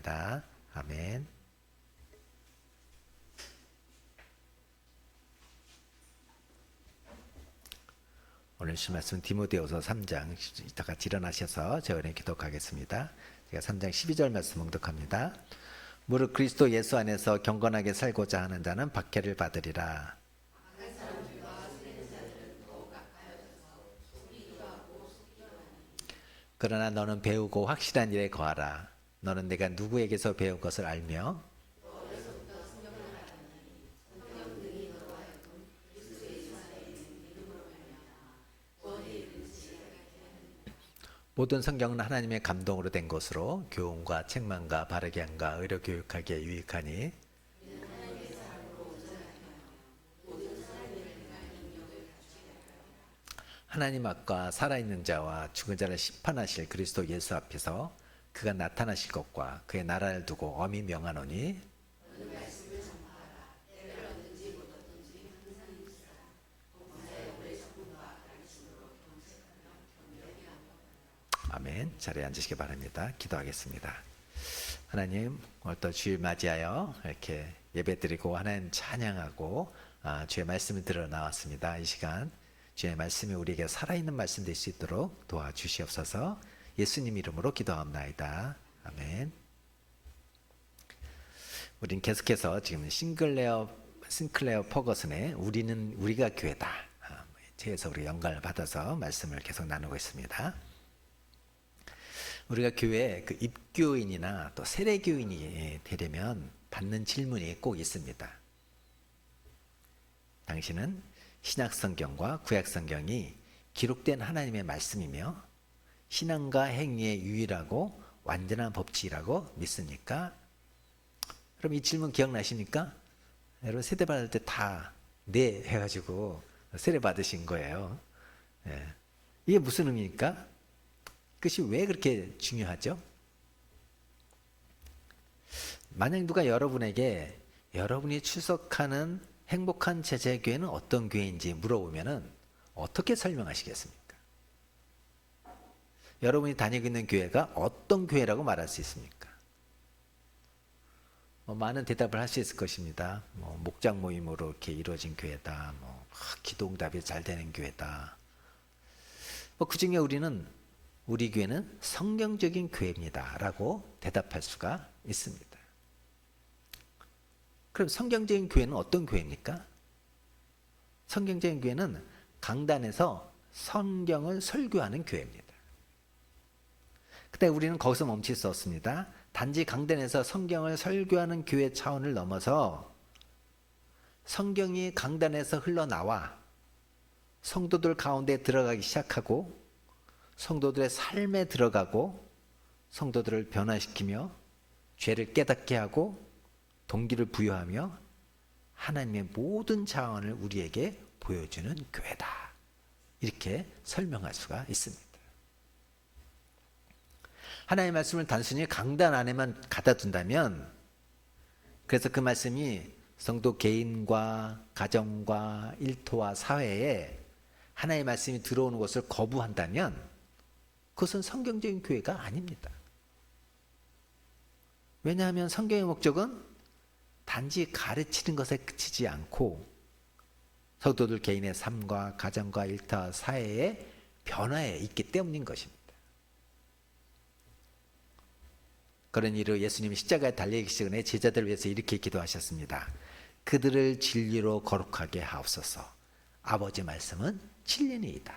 기도합나이다. 아멘. 오늘 시 말씀 디모데후서 3장 이따가 일어나셔서 저와 기도하겠습니다. 제가 3장 12절 말씀 봉독합니다. 무릇 그리스도 예수 안에서 경건하게 살고자 하는 자는 박해를 받으리라. 그러나 너는 배우고 확실한 일에 거하라. 너는 내가 누구에게서 배운 것을 알며 모든 성경은 하나님의 감동으로 된 것으로 교훈과 책망과 바르게 함과 의로 교육하기에 유익하니 하나님 앞과 살아있는 자와 죽은 자를 심판하실 그리스도 예수 앞에서 그가 나타나실 것과 그의 나라를 두고 엄히 명하노니 아멘. 자리에 앉으시기 바랍니다. 기도하겠습니다. 하나님, 오늘 또 주일 맞이하여 이렇게 예배드리고 하나님 찬양하고 주의 말씀을 들어 나왔습니다. 이 시간 주의 말씀이 우리에게 살아있는 말씀 될 수 있도록 도와주시옵소서. 예수님 이름으로 기도합나이다. 아멘. 우린 계속해서 지금 싱클레어 퍼거슨의 우리가 교회다. 제에서 우리 영감을 받아서 말씀을 계속 나누고 있습니다. 우리가 교회에 그 입교인이나 또 세례교인이 되려면 받는 질문이 꼭 있습니다. 당신은 신약성경과 구약성경이 기록된 하나님의 말씀이며 신앙과 행위의 유일하고 완전한 법칙이라고 믿습니까? 그럼 이 질문 기억나십니까? 여러분 세례 받을 때 다 네 해가지고 세례 받으신 거예요. 예. 이게 무슨 의미입니까? 그것이 왜 그렇게 중요하죠? 만약 누가 여러분에게 여러분이 출석하는 행복한 제자교회는 어떤 교회인지 물어보면 어떻게 설명하시겠습니까? 여러분이 다니고 있는 교회가 어떤 교회라고 말할 수 있습니까? 많은 대답을 할 수 있을 것입니다. 목장 모임으로 이렇게 이루어진 교회다. 기도응답이 잘 되는 교회다. 그 중에 우리 교회는 성경적인 교회입니다 라고 대답할 수가 있습니다. 그럼 성경적인 교회는 어떤 교회입니까? 성경적인 교회는 강단에서 성경을 설교하는 교회입니다. 근데 우리는 거기서 멈출 수 없습니다. 단지 강단에서 성경을 설교하는 교회 차원을 넘어서 성경이 강단에서 흘러나와 성도들 가운데 들어가기 시작하고 성도들의 삶에 들어가고 성도들을 변화시키며 죄를 깨닫게 하고 동기를 부여하며 하나님의 모든 자원을 우리에게 보여주는 교회다. 이렇게 설명할 수가 있습니다. 하나님의 말씀을 단순히 강단 안에만 갖다 둔다면, 그래서 그 말씀이 성도 개인과 가정과 일터와 사회에 하나님의 말씀이 들어오는 것을 거부한다면 그것은 성경적인 교회가 아닙니다. 왜냐하면 성경의 목적은 단지 가르치는 것에 그치지 않고 성도들 개인의 삶과 가정과 일터 사회의 변화에 있기 때문인 것입니다. 그런 이유로 예수님이 십자가에 달리기 전에 제자들을 위해서 이렇게 기도하셨습니다. 그들을 진리로 거룩하게 하옵소서. 아버지 말씀은 진리니이다.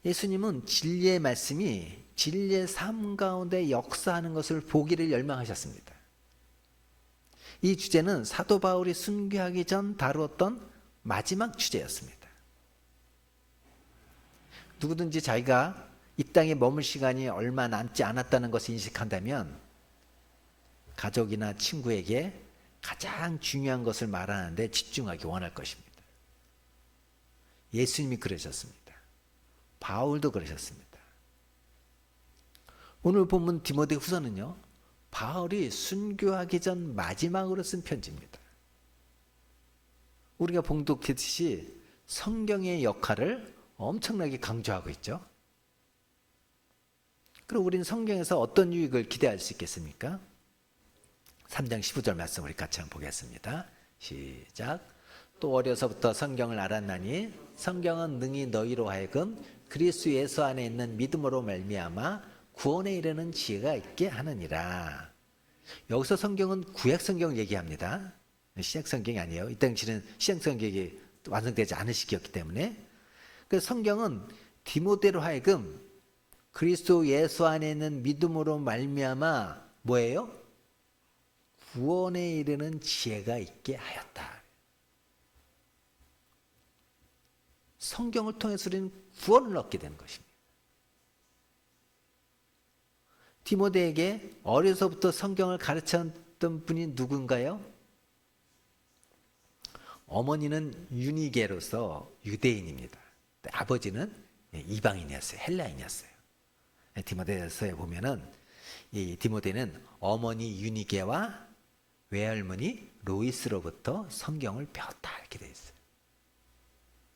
예수님은 진리의 말씀이 진리의 삶 가운데 역사하는 것을 보기를 열망하셨습니다. 이 주제는 사도 바울이 순교하기 전 다루었던 마지막 주제였습니다. 누구든지 자기가 이 땅에 머물 시간이 얼마 남지 않았다는 것을 인식한다면 가족이나 친구에게 가장 중요한 것을 말하는데 집중하기 원할 것입니다. 예수님이 그러셨습니다. 바울도 그러셨습니다. 오늘 본문 디모데후서는요, 바울이 순교하기 전 마지막으로 쓴 편지입니다. 우리가 봉독했듯이 성경의 역할을 엄청나게 강조하고 있죠. 그럼 우리는 성경에서 어떤 유익을 기대할 수 있겠습니까? 3장 15절 말씀 우리 같이 한번 보겠습니다. 시작. 또 어려서부터 성경을 알았나니 성경은 능히 너희로 하여금 그리스도 예수 안에 있는 믿음으로 말미암아 구원에 이르는 지혜가 있게 하느니라. 여기서 성경은 구약 성경 얘기합니다. 신약 성경이 아니에요. 이 당시는 신약 성경이 완성되지 않은 시기였기 때문에. 그래서 성경은 디모데로 하여금 그리스도 예수 안에 있는 믿음으로 말미암아 뭐예요? 구원에 이르는 지혜가 있게 하였다. 성경을 통해서 우리는 구원을 얻게 되는 것입니다. 디모데에게 어려서부터 성경을 가르쳤던 분이 누군가요? 어머니는 유니게로서 유대인입니다. 아버지는 이방인이었어요. 헬라인이었어요. 디모데서에 보면은 이 디모데는 어머니 유니게와 외할머니 로이스로부터 성경을 배웠다 이렇게 되어 있어요.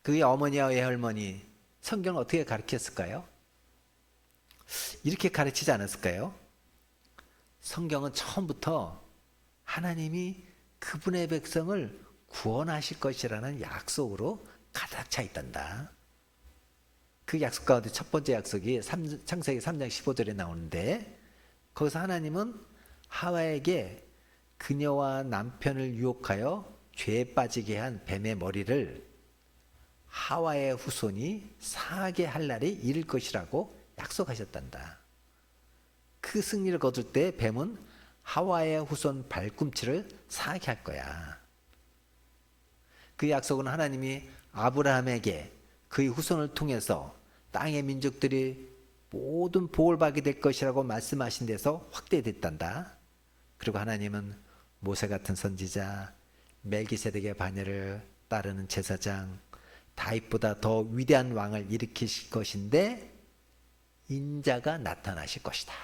그의 어머니와 외할머니 성경을 어떻게 가르쳤을까요? 이렇게 가르치지 않았을까요? 성경은 처음부터 하나님이 그분의 백성을 구원하실 것이라는 약속으로 가득 차 있단다. 그 약속 가운데 첫 번째 약속이 창세기 3장 15절에 나오는데 거기서 하나님은 하와에게 그녀와 남편을 유혹하여 죄에 빠지게 한 뱀의 머리를 하와의 후손이 상하게 할 날이 이를 것이라고 약속하셨단다. 그 승리를 거둘 때 뱀은 하와의 후손 발꿈치를 상하게 할 거야. 그 약속은 하나님이 아브라함에게 그의 후손을 통해서 땅의 민족들이 모든 복을 받게 될 것이라고 말씀하신 데서 확대됐단다. 그리고 하나님은 모세 같은 선지자, 멜기세덱의 반열을 따르는 제사장, 다윗보다 더 위대한 왕을 일으키실 것인데 인자가 나타나실 것이다.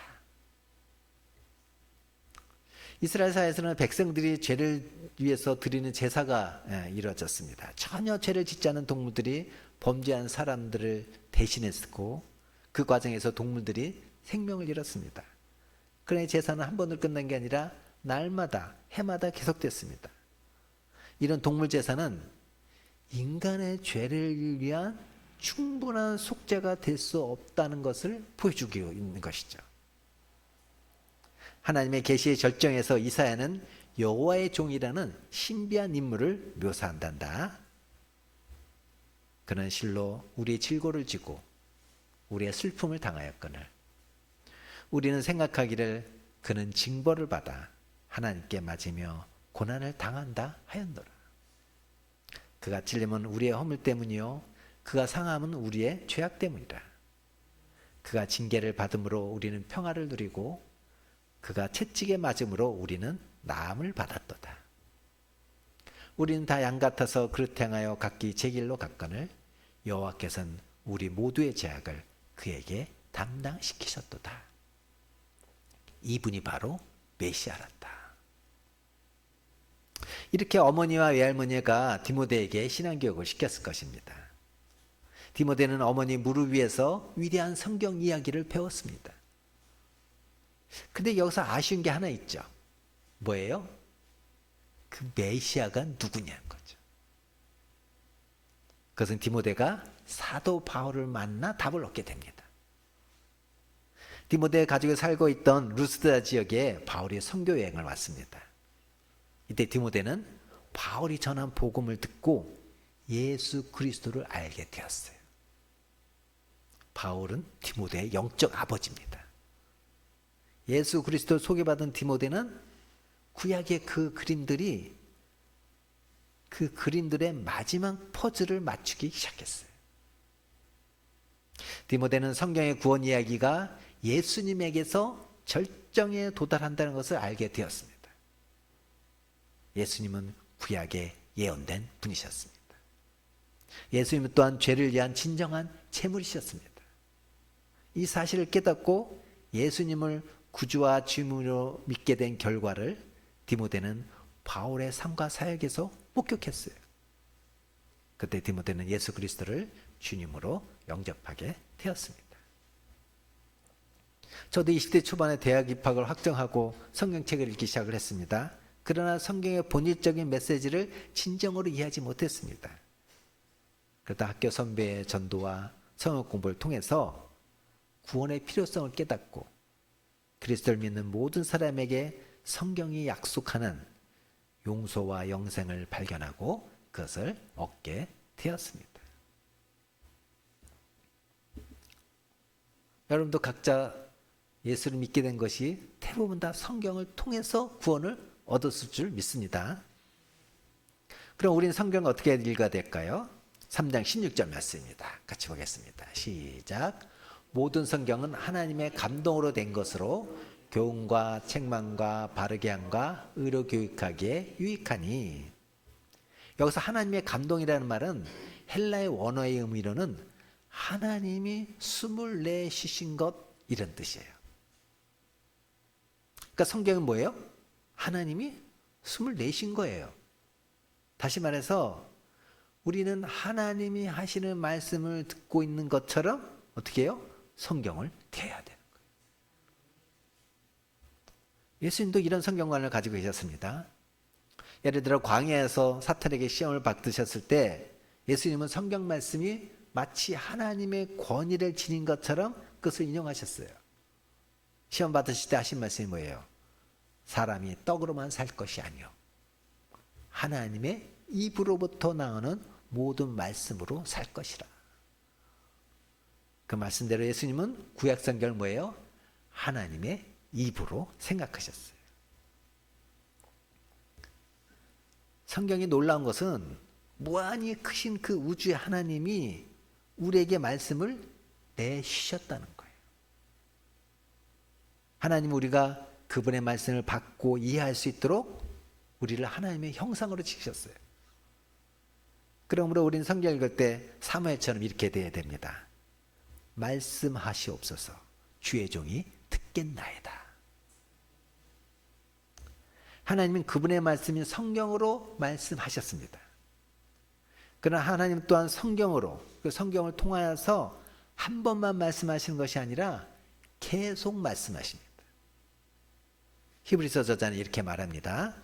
이스라엘 사회에서는 백성들이 죄를 위해서 드리는 제사가 이루어졌습니다. 전혀 죄를 짓지 않은 동물들이 범죄한 사람들을 대신했고 그 과정에서 동물들이 생명을 잃었습니다. 그러나 제사는 한 번으로 끝난 게 아니라 날마다 해마다 계속됐습니다. 이런 동물 제사는 인간의 죄를 위한 충분한 속죄가 될 수 없다는 것을 보여주고 있는 것이죠. 하나님의 계시의 절정에서 이사야는 여호와의 종이라는 신비한 인물을 묘사한단다. 그는 실로 우리의 질고를 지고 우리의 슬픔을 당하였거늘 우리는 생각하기를 그는 징벌을 받아 하나님께 맞으며 고난을 당한다 하였노라. 그가 찔림은 우리의 허물 때문이요 그가 상함은 우리의 죄악 때문이라. 그가 징계를 받음으로 우리는 평화를 누리고 그가 채찍에 맞음으로 우리는 나음을 받았도다. 우리는 다 양 같아서 그릇 행하여 각기 제 길로 갔거늘 여호와께서는 우리 모두의 죄악을 그에게 담당시키셨도다. 이분이 바로 메시아란다. 이렇게 어머니와 외할머니가 디모데에게 신앙교육을 시켰을 것입니다. 디모데는 어머니 무릎 위에서 위대한 성경 이야기를 배웠습니다. 근데 여기서 아쉬운 게 하나 있죠. 뭐예요? 그 메시아가 누구냐는 거죠. 그것은 디모데가 사도 바울을 만나 답을 얻게 됩니다. 디모데 가족이 살고 있던 루스드라 지역에 바울이 선교 여행을 왔습니다. 이때 디모데는 바울이 전한 복음을 듣고 예수 그리스도를 알게 되었어요. 바울은 디모데의 영적 아버지입니다. 예수 그리스도를 소개받은 디모데는 구약의 그 그림들의 마지막 퍼즐을 맞추기 시작했어요. 디모데는 성경의 구원 이야기가 예수님에게서 절정에 도달한다는 것을 알게 되었습니다. 예수님은 구약에 예언된 분이셨습니다. 예수님은 또한 죄를 위한 진정한 제물이셨습니다. 이 사실을 깨닫고 예수님을 구주와 주님으로 믿게 된 결과를 디모데는 바울의 삶과 사역에서 목격했어요. 그때 디모데는 예수 그리스도를 주님으로 영접하게 되었습니다. 저도 20대 초반에 대학 입학을 확정하고 성경책을 읽기 시작을 했습니다. 그러나 성경의 본질적인 메시지를 진정으로 이해하지 못했습니다. 그러다 학교 선배의 전도와 성경 공부를 통해서 구원의 필요성을 깨닫고 그리스도를 믿는 모든 사람에게 성경이 약속하는 용서와 영생을 발견하고 그것을 얻게 되었습니다. 여러분도 각자 예수를 믿게 된 것이 대부분 다 성경을 통해서 구원을 얻었을 줄 믿습니다. 그럼 우리는 성경을 어떻게 읽어야 될까요? 3장 16절 말씀입니다. 같이 보겠습니다. 시작. 모든 성경은 하나님의 감동으로 된 것으로 교훈과 책망과 바르게 함과 의로 교육하기에 유익하니. 여기서 하나님의 감동이라는 말은 헬라의 원어의 의미로는 하나님이 숨을 내쉬신 것 이런 뜻이에요. 그러니까 성경은 뭐예요? 하나님이 숨을 내신 거예요. 다시 말해서 우리는 하나님이 하시는 말씀을 듣고 있는 것처럼 어떻게 해요? 성경을 대해야 되는 거예요. 예수님도 이런 성경관을 가지고 계셨습니다. 예를 들어 광야에서 사탄에게 시험을 받으셨을 때 예수님은 성경 말씀이 마치 하나님의 권위를 지닌 것처럼 그것을 인용하셨어요. 시험 받으실 때 하신 말씀이 뭐예요? 사람이 떡으로만 살 것이 아니요 하나님의 입으로부터 나오는 모든 말씀으로 살 것이라. 그 말씀대로 예수님은 구약 성경을 뭐예요? 하나님의 입으로 생각하셨어요. 성경이 놀라운 것은 무한히 크신 그 우주의 하나님이 우리에게 말씀을 내쉬셨다는 거예요. 하나님 우리가 그분의 말씀을 받고 이해할 수 있도록 우리를 하나님의 형상으로 지으셨어요. 그러므로 우리는 성경 읽을 때 사무엘처럼 이렇게 돼야 됩니다. 말씀하시옵소서 주의 종이 듣겠나이다. 하나님은 그분의 말씀인 성경으로 말씀하셨습니다. 그러나 하나님 또한 성경으로 그 성경을 통하여서 한 번만 말씀하시는 것이 아니라 계속 말씀하십니다. 히브리서 저자는 이렇게 말합니다.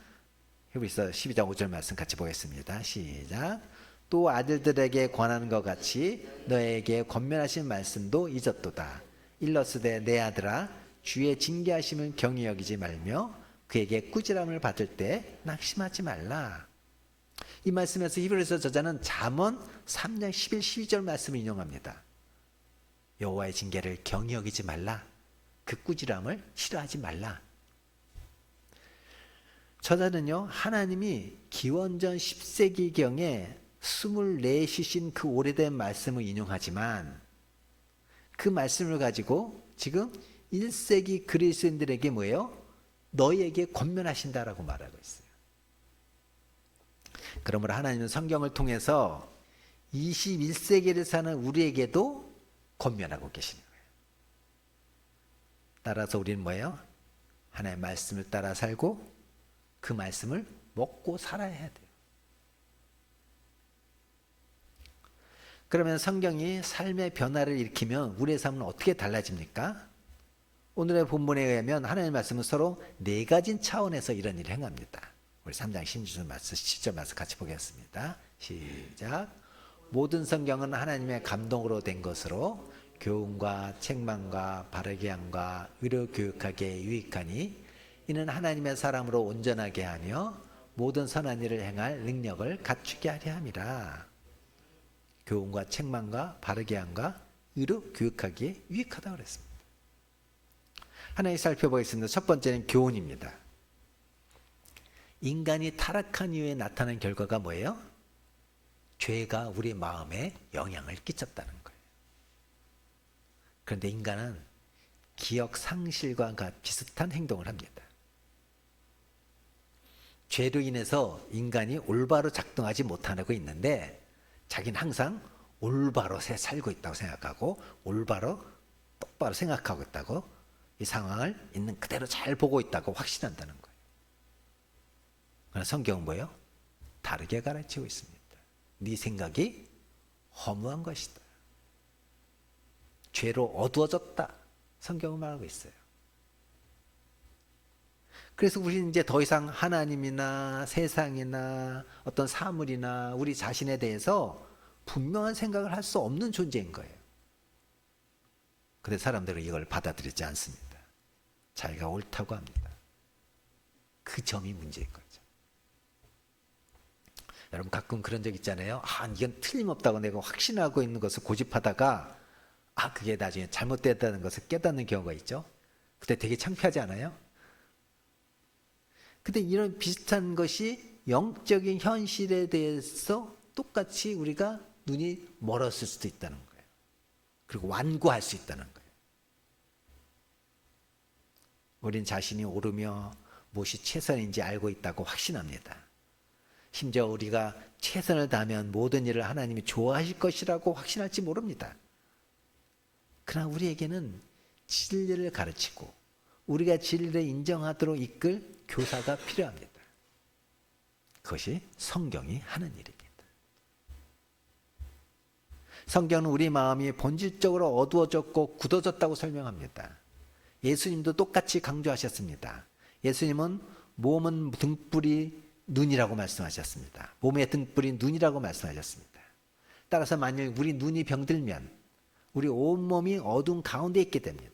히브리서 12장 5절 말씀 같이 보겠습니다. 시작. 또 아들들에게 권하는 것 같이 너에게 권면하신 말씀도 잊었도다. 일러스되 내 아들아 주의 징계하심을 경히 여기지 말며 그에게 꾸지람을 받을 때 낙심하지 말라. 이 말씀에서 히브리서 저자는 잠언 3장 11, 12절 말씀을 인용합니다. 여호와의 징계를 경히 여기지 말라. 그 꾸지람을 싫어하지 말라. 저자는요, 하나님이 기원전 10세기경에 숨을 내쉬신 그 오래된 말씀을 인용하지만 그 말씀을 가지고 지금 1세기 그리스도인들에게 뭐예요? 너희에게 권면하신다라고 말하고 있어요. 그러므로 하나님은 성경을 통해서 21세기를 사는 우리에게도 권면하고 계시는 거예요. 따라서 우리는 뭐예요? 하나님의 말씀을 따라 살고 그 말씀을 먹고 살아야 돼요. 그러면 성경이 삶의 변화를 일으키면 우리의 삶은 어떻게 달라집니까? 오늘의 본문에 의하면 하나님의 말씀은 서로 네 가지 차원에서 이런 일을 행합니다. 우리 3장 16절 말씀, 10절 말씀 같이 보겠습니다. 시작. 모든 성경은 하나님의 감동으로 된 것으로 교훈과 책망과 바르게 함과 의로 교육하기에 유익하니 이는 하나님의 사람으로 온전하게 하며 모든 선한 일을 행할 능력을 갖추게 하려 함이라. 교훈과 책망과 바르게 함과 의로 교육하기에 유익하다고 그랬습니다. 하나씩 살펴보겠습니다. 첫 번째는 교훈입니다. 인간이 타락한 이후에 나타난 결과가 뭐예요? 죄가 우리 마음에 영향을 끼쳤다는 거예요. 그런데 인간은 기억 상실과 비슷한 행동을 합니다. 죄로 인해서 인간이 올바로 작동하지 못하고 있는데 자기는 항상 올바로 살고 있다고 생각하고 올바로 똑바로 생각하고 있다고 이 상황을 있는 그대로 잘 보고 있다고 확신한다는 거예요. 그러나 성경은 뭐예요? 다르게 가르치고 있습니다. 네 생각이 허무한 것이다. 죄로 어두워졌다. 성경은 말하고 있어요. 그래서 우리는 이제 더 이상 하나님이나 세상이나 어떤 사물이나 우리 자신에 대해서 분명한 생각을 할 수 없는 존재인 거예요. 근데 사람들은 이걸 받아들이지 않습니다. 자기가 옳다고 합니다. 그 점이 문제인 거죠. 여러분 가끔 그런 적 있잖아요. 이건 틀림없다고 내가 확신하고 있는 것을 고집하다가 그게 나중에 잘못됐다는 것을 깨닫는 경우가 있죠. 그때 되게 창피하지 않아요? 근데 이런 비슷한 것이 영적인 현실에 대해서 똑같이 우리가 눈이 멀었을 수도 있다는 거예요. 그리고 완고할 수 있다는 거예요. 우린 자신이 옳으며 무엇이 최선인지 알고 있다고 확신합니다. 심지어 우리가 최선을 다하면 모든 일을 하나님이 좋아하실 것이라고 확신할지 모릅니다. 그러나 우리에게는 진리를 가르치고 우리가 진리를 인정하도록 이끌 교사가 필요합니다. 그것이 성경이 하는 일입니다. 성경은 우리 마음이 본질적으로 어두워졌고 굳어졌다고 설명합니다. 예수님도 똑같이 강조하셨습니다. 예수님은 몸은 등불이 눈이라고 말씀하셨습니다. 몸의 등불이 눈이라고 말씀하셨습니다. 따라서 만일 우리 눈이 병들면 우리 온몸이 어두운 가운데 있게 됩니다.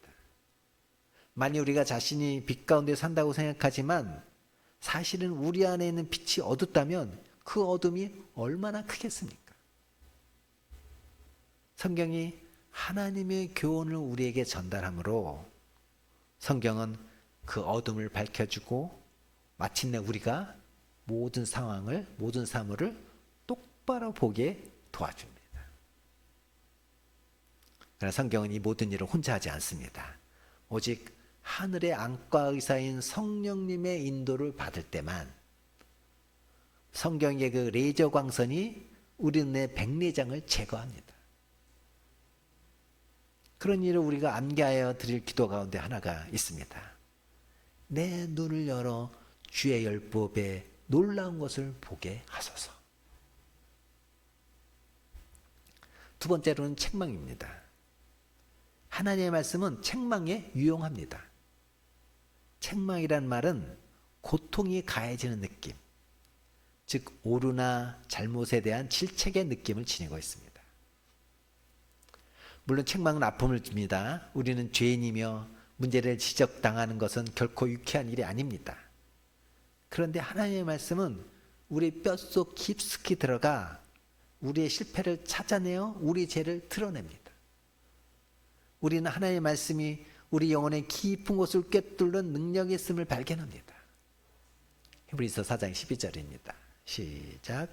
만일 우리가 자신이 빛 가운데 산다고 생각하지만 사실은 우리 안에 있는 빛이 어둡다면 그 어둠이 얼마나 크겠습니까? 성경이 하나님의 교훈을 우리에게 전달하므로 성경은 그 어둠을 밝혀주고 마침내 우리가 모든 상황을, 모든 사물을 똑바로 보게 도와줍니다. 그러나 성경은 이 모든 일을 혼자 하지 않습니다. 오직 하늘의 안과 의사인 성령님의 인도를 받을 때만 성경의 그 레이저 광선이 우리 눈의 백내장을 제거합니다. 그런 일을 우리가 암기하여 드릴 기도 가운데 하나가 있습니다. 내 눈을 열어 주의 율법에 놀라운 것을 보게 하소서. 두 번째로는 책망입니다. 하나님의 말씀은 책망에 유용합니다. 책망이란 말은 고통이 가해지는 느낌, 즉 오류나 잘못에 대한 질책의 느낌을 지니고 있습니다. 물론 책망은 아픔을 줍니다. 우리는 죄인이며 문제를 지적당하는 것은 결코 유쾌한 일이 아닙니다. 그런데 하나님의 말씀은 우리 뼛속 깊숙이 들어가 우리의 실패를 찾아내어 우리 죄를 드러냅니다. 우리는 하나님의 말씀이 우리 영혼의 깊은 곳을 꿰뚫는 능력이 있음을 발견합니다. 히브리서 4장 12절입니다. 시작.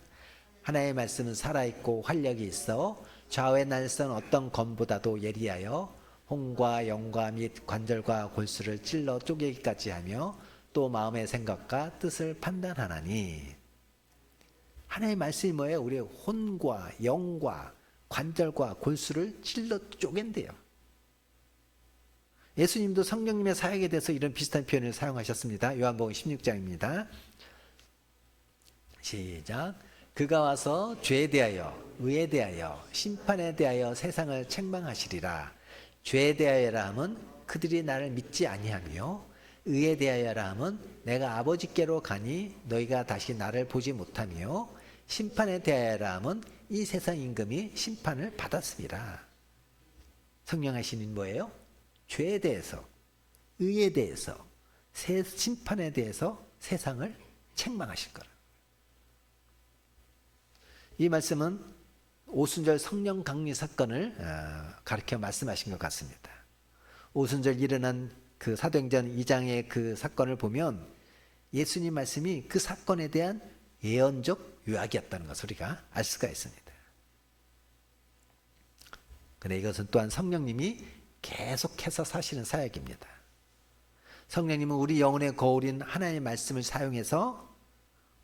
하나님의 말씀은 살아있고 활력이 있어 좌우의 날선 어떤 검보다도 예리하여 혼과 영과 및 관절과 골수를 찔러 쪼개기까지 하며 또 마음의 생각과 뜻을 판단하나니. 하나님의 말씀이 뭐예요? 우리의 혼과 영과 관절과 골수를 찔러 쪼갠대요. 예수님도 성령님의 사역에 대해서 이런 비슷한 표현을 사용하셨습니다. 요한복음 16장입니다. 시작. 그가 와서 죄에 대하여 의에 대하여 심판에 대하여 세상을 책망하시리라. 죄에 대하여라 함은 그들이 나를 믿지 아니하며 의에 대하여라 함은 내가 아버지께로 가니 너희가 다시 나를 보지 못하며 심판에 대하여라 함은 이 세상 임금이 심판을 받았습니다. 성령 하시는 뭐예요? 죄에 대해서, 의에 대해서, 심판에 대해서 세상을 책망하실 거라. 이 말씀은 오순절 성령 강림 사건을 가르쳐 말씀하신 것 같습니다. 오순절 일어난 그 사도행전 2장의 그 사건을 보면 예수님 말씀이 그 사건에 대한 예언적 요약이었다는 것을 우리가 알 수가 있습니다. 그런데 이것은 또한 성령님이 계속해서 사시는 사역입니다. 성령님은 우리 영혼의 거울인 하나님의 말씀을 사용해서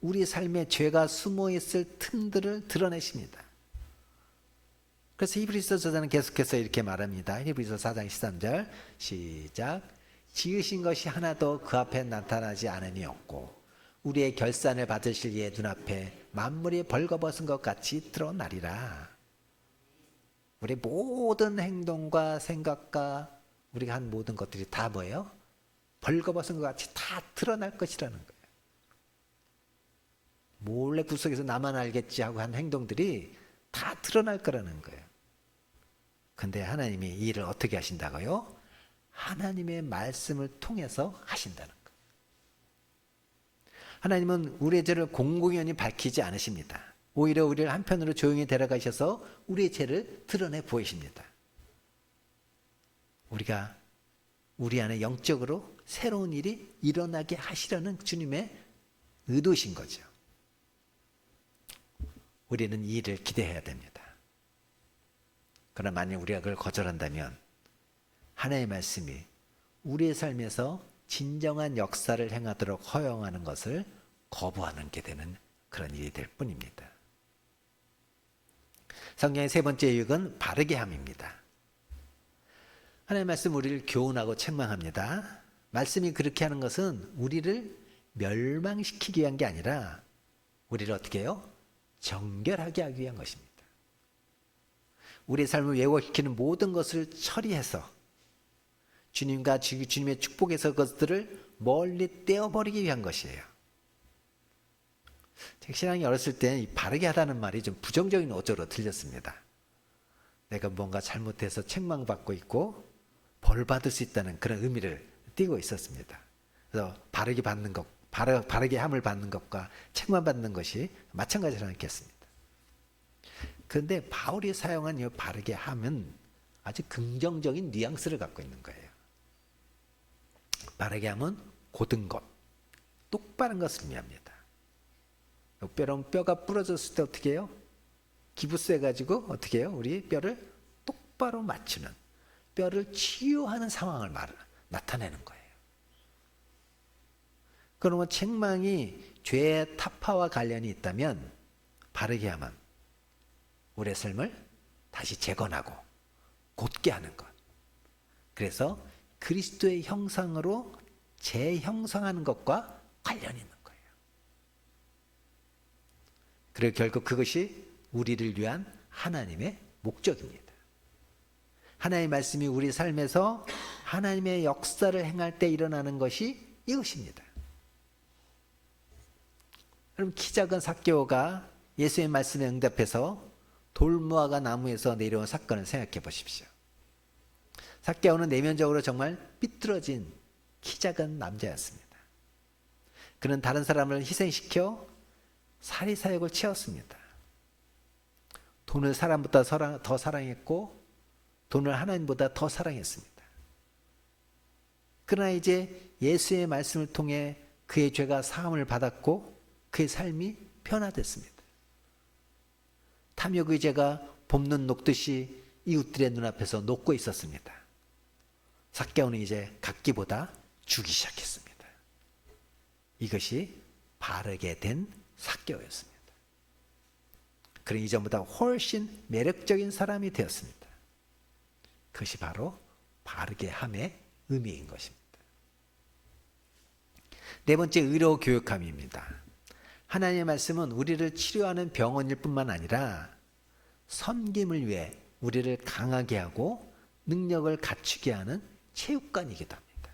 우리 삶에 죄가 숨어있을 틈들을 드러내십니다. 그래서 히브리서 저자는 계속해서 이렇게 말합니다. 히브리서 4장 13절 시작. 지으신 것이 하나도 그 앞에 나타나지 않으니 없고 우리의 결산을 받으실 이의 눈앞에 만물이 벌거벗은 것 같이 드러나리라. 우리 모든 행동과 생각과 우리가 한 모든 것들이 다 뭐예요? 벌거벗은 것 같이 다 드러날 것이라는 거예요. 몰래 구석에서 나만 알겠지 하고 한 행동들이 다 드러날 거라는 거예요. 근데 하나님이 이 일을 어떻게 하신다고요? 하나님의 말씀을 통해서 하신다는 거예요. 하나님은 우리의 죄를 공공연히 밝히지 않으십니다. 오히려 우리를 한편으로 조용히 데려가셔서 우리의 죄를 드러내 보이십니다. 우리가 우리 안에 영적으로 새로운 일이 일어나게 하시려는 주님의 의도신 거죠. 우리는 이 일을 기대해야 됩니다. 그러나 만약 우리가 그걸 거절한다면 하나님의 말씀이 우리의 삶에서 진정한 역사를 행하도록 허용하는 것을 거부하는 게 되는 그런 일이 될 뿐입니다. 성경의 세 번째 유익은 바르게 함입니다. 하나님의 말씀 우리를 교훈하고 책망합니다. 말씀이 그렇게 하는 것은 우리를 멸망시키기 위한 게 아니라 우리를 어떻게 해요? 정결하게 하기 위한 것입니다. 우리의 삶을 왜곡시키는 모든 것을 처리해서 주님과 주님의 축복에서 그것들을 멀리 떼어버리기 위한 것이에요. 제 신앙이 어렸을 때 바르게 하다는 말이 좀 부정적인 어조로 들렸습니다. 내가 뭔가 잘못해서 책망받고 있고 벌 받을 수 있다는 그런 의미를 띠고 있었습니다. 그래서 바르게 받는 것, 바르게 함을 받는 것과 책망받는 것이 마찬가지라고 느꼈습니다. 그런데 바울이 사용한 이 바르게 함은 아주 긍정적인 뉘앙스를 갖고 있는 거예요. 바르게 함은 곧은 것, 똑바른 것을 의미합니다. 뼈가 부러졌을 때 어떻게 해요? 기부스 해가지고 어떻게 해요? 우리 뼈를 똑바로 맞추는, 뼈를 치유하는 상황을 나타내는 거예요. 그러면 책망이 죄의 타파와 관련이 있다면 바르게 함은 우리의 삶을 다시 재건하고 곧게 하는 것. 그래서 그리스도의 형상으로 재형성하는 것과 관련이 있는 거예요. 그리고 결국 그것이 우리를 위한 하나님의 목적입니다. 하나님의 말씀이 우리 삶에서 하나님의 역사를 행할 때 일어나는 것이 이것입니다. 그럼 키 작은 삭개오가 예수의 말씀에 응답해서 돌무화과 나무에서 내려온 사건을 생각해 보십시오. 삭개오는 내면적으로 정말 삐뚤어진 키 작은 남자였습니다. 그는 다른 사람을 희생시켜 사리사욕을 채웠습니다. 돈을 사람보다 더 사랑했고 돈을 하나님보다 더 사랑했습니다. 그러나 이제 예수의 말씀을 통해 그의 죄가 사함을 받았고 그의 삶이 변화됐습니다. 탐욕의 죄가 봄눈 녹듯이 이웃들의 눈앞에서 녹고 있었습니다. 삭개오는 이제 각기보다 주기 시작했습니다. 이것이 바르게 된 삭개오였습니다. 그는 이전보다 훨씬 매력적인 사람이 되었습니다. 그것이 바로 바르게 함의 의미인 것입니다. 네 번째, 의로 교육함입니다. 하나님의 말씀은 우리를 치료하는 병원일 뿐만 아니라 섬김을 위해 우리를 강하게 하고 능력을 갖추게 하는 체육관이기도 합니다.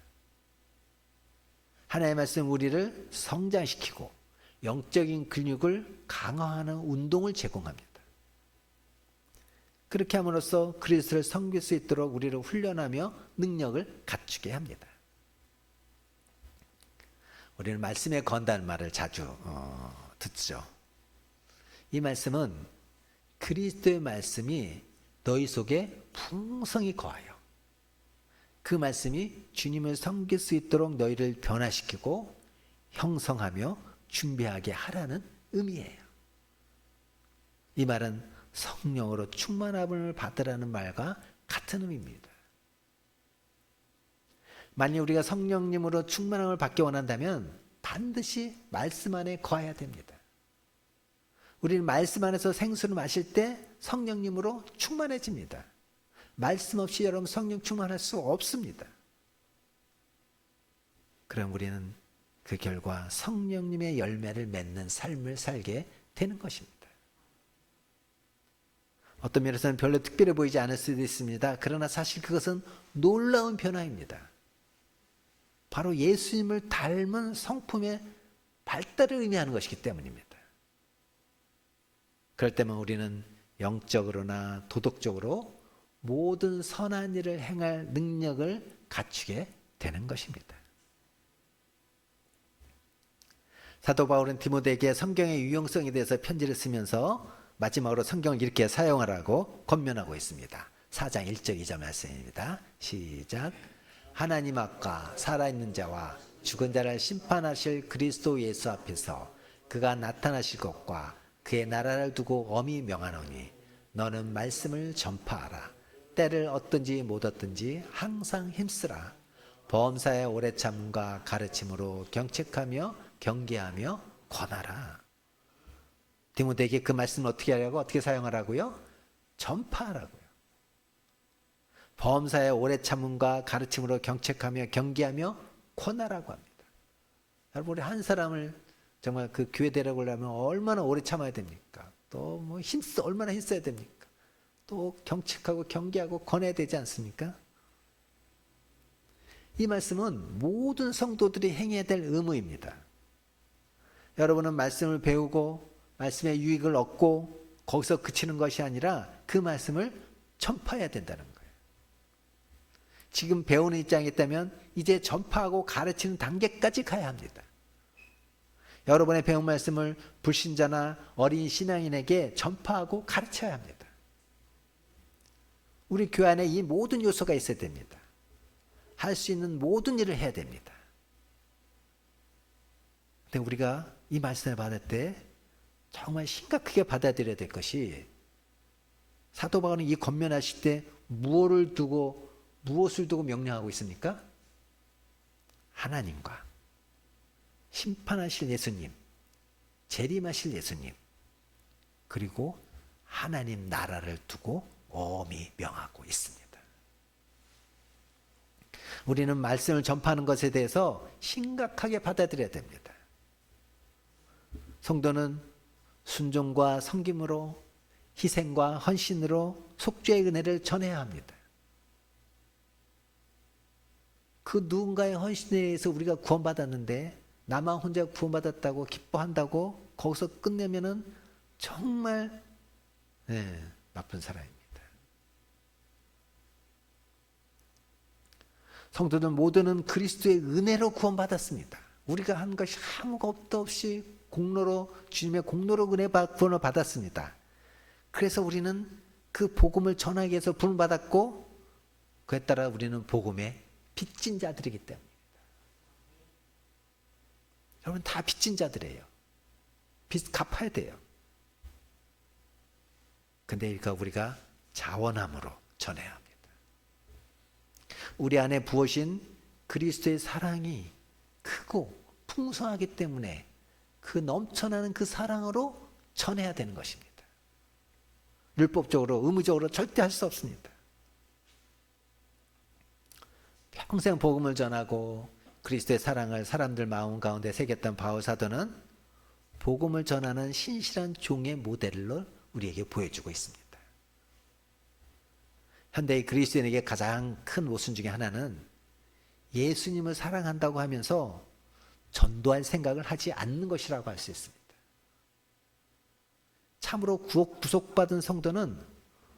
하나님의 말씀은 우리를 성장시키고 영적인 근육을 강화하는 운동을 제공합니다. 그렇게 함으로써 그리스도를 섬길 수 있도록 우리를 훈련하며 능력을 갖추게 합니다. 우리는 말씀에 건다는 말을 자주 듣죠. 이 말씀은 그리스도의 말씀이 너희 속에 풍성히 거하여 그 말씀이 주님을 섬길 수 있도록 너희를 변화시키고 형성하며 준비하게 하라는 의미예요. 이 말은 성령으로 충만함을 받으라는 말과 같은 의미입니다. 만약 우리가 성령님으로 충만함을 받기 원한다면 반드시 말씀 안에 거해야 됩니다. 우리는 말씀 안에서 생수를 마실 때 성령님으로 충만해집니다. 말씀 없이 여러분 성령 충만할 수 없습니다. 그럼 우리는 그 결과 성령님의 열매를 맺는 삶을 살게 되는 것입니다. 어떤 면에서는 별로 특별해 보이지 않을 수도 있습니다. 그러나 사실 그것은 놀라운 변화입니다. 바로 예수님을 닮은 성품의 발달을 의미하는 것이기 때문입니다. 그럴 때만 우리는 영적으로나 도덕적으로 모든 선한 일을 행할 능력을 갖추게 되는 것입니다. 사도 바울은 디모데에게 성경의 유용성에 대해서 편지를 쓰면서 마지막으로 성경을 이렇게 사용하라고 권면하고 있습니다. 4장 1절 2절 말씀입니다. 시작. 하나님 앞과 살아있는 자와 죽은 자를 심판하실 그리스도 예수 앞에서 그가 나타나실 것과 그의 나라를 두고 엄히 명하노니 너는 말씀을 전파하라. 때를 얻든지 못 얻든지 항상 힘쓰라. 범사의 오래 참음과 가르침으로 경책하며 경계하며 권하라. 디모데에게 그 말씀을 어떻게 하려고? 어떻게 사용하라고요? 전파하라고요. 범사의 오래 참음과 가르침으로 경책하며 경계하며 권하라고 합니다. 여러분, 우리 한 사람을 정말 그 교회 데려오려면 얼마나 오래 참아야 됩니까? 또 뭐 얼마나 힘써야 됩니까? 또 경책하고 경계하고 권해야 되지 않습니까? 이 말씀은 모든 성도들이 행해야 될 의무입니다. 여러분은 말씀을 배우고 말씀의 유익을 얻고 거기서 그치는 것이 아니라 그 말씀을 전파해야 된다는 거예요. 지금 배우는 입장에 있다면 이제 전파하고 가르치는 단계까지 가야 합니다. 여러분의 배운 말씀을 불신자나 어린 신앙인에게 전파하고 가르쳐야 합니다. 우리 교회 안에 이 모든 요소가 있어야 됩니다. 할 수 있는 모든 일을 해야 됩니다. 근데 우리가 이 말씀을 받을 때 정말 심각하게 받아들여야 될 것이, 사도 바울은 이 권면하실 때 무엇을 두고 명령하고 있습니까? 하나님과 심판하실 예수님, 재림하실 예수님, 그리고 하나님 나라를 두고 엄히 명하고 있습니다. 우리는 말씀을 전파하는 것에 대해서 심각하게 받아들여야 됩니다. 성도는 순종과 섬김으로, 희생과 헌신으로 속죄의 은혜를 전해야 합니다. 그 누군가의 헌신에 의해서 우리가 구원받았는데 나만 혼자 구원받았다고 기뻐한다고 거기서 끝내면은 정말 나쁜 사람입니다. 성도들 모두는 그리스도의 은혜로 구원받았습니다. 우리가 한 것이 아무것도 없이 공로로, 주님의 공로로 은혜 구원을 받았습니다. 그래서 우리는 그 복음을 전하기 위해서 부름받았고, 그에 따라 우리는 복음의 빚진 자들이기 때문입니다. 여러분, 다 빚진 자들이에요. 빚 갚아야 돼요. 근데 이거 우리가 자원함으로 전해야 합니다. 우리 안에 부어진 그리스도의 사랑이 크고 풍성하기 때문에 그 넘쳐나는 그 사랑으로 전해야 되는 것입니다. 율법적으로, 의무적으로 절대 할 수 없습니다. 평생 복음을 전하고 그리스도의 사랑을 사람들 마음 가운데 새겼던 바울 사도는 복음을 전하는 신실한 종의 모델로 우리에게 보여주고 있습니다. 현대의 그리스도인에게 가장 큰 모순 중에 하나는 예수님을 사랑한다고 하면서 전도할 생각을 하지 않는 것이라고 할 수 있습니다. 참으로 구속받은 성도는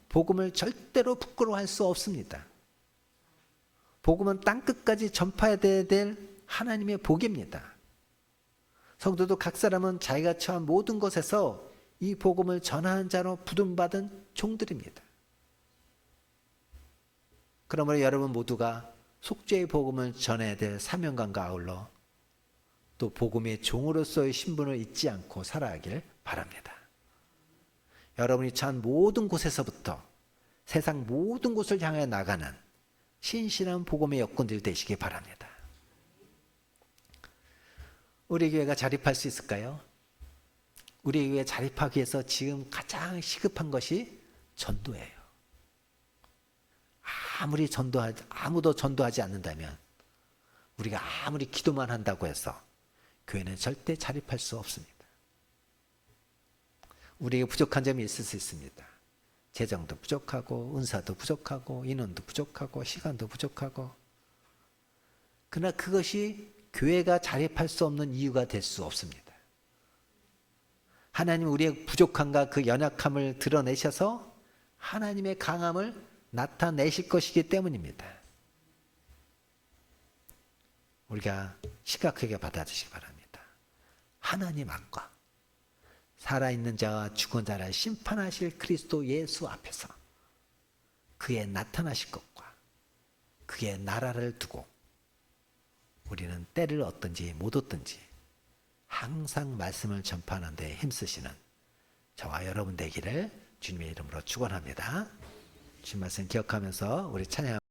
복음을 절대로 부끄러워할 수 없습니다. 복음은 땅끝까지 전파해야 될 하나님의 복입니다. 성도도 각 사람은 자기가 처한 모든 것에서 이 복음을 전하는 자로 부름받은 종들입니다. 그러므로 여러분 모두가 속죄의 복음을 전해야 될 사명감과 아울러 또 복음의 종으로서의 신분을 잊지 않고 살아가길 바랍니다. 여러분이 처한 모든 곳에서부터 세상 모든 곳을 향해 나가는 신실한 복음의 여건들 되시기 바랍니다. 우리 교회가 자립할 수 있을까요? 우리 교회 자립하기 위해서 지금 가장 시급한 것이 전도예요. 아무도 전도하지 않는다면, 우리가 아무리 기도만 한다고 해서 교회는 절대 자립할 수 없습니다. 우리에게 부족한 점이 있을 수 있습니다. 재정도 부족하고 은사도 부족하고 인원도 부족하고 시간도 부족하고, 그러나 그것이 교회가 자립할 수 없는 이유가 될 수 없습니다. 하나님 우리의 부족함과 그 연약함을 드러내셔서 하나님의 강함을 나타내실 것이기 때문입니다. 우리가 심각하게 받아주시기 바랍니다. 하나님 앞과 살아있는 자와 죽은 자를 심판하실 그리스도 예수 앞에서 그의 나타나실 것과 그의 나라를 두고 우리는 때를 얻든지 못 얻든지 항상 말씀을 전파하는 데 힘쓰시는 저와 여러분 되기를 주님의 이름으로 축원합니다. 주님 말씀 기억하면서 우리 찬양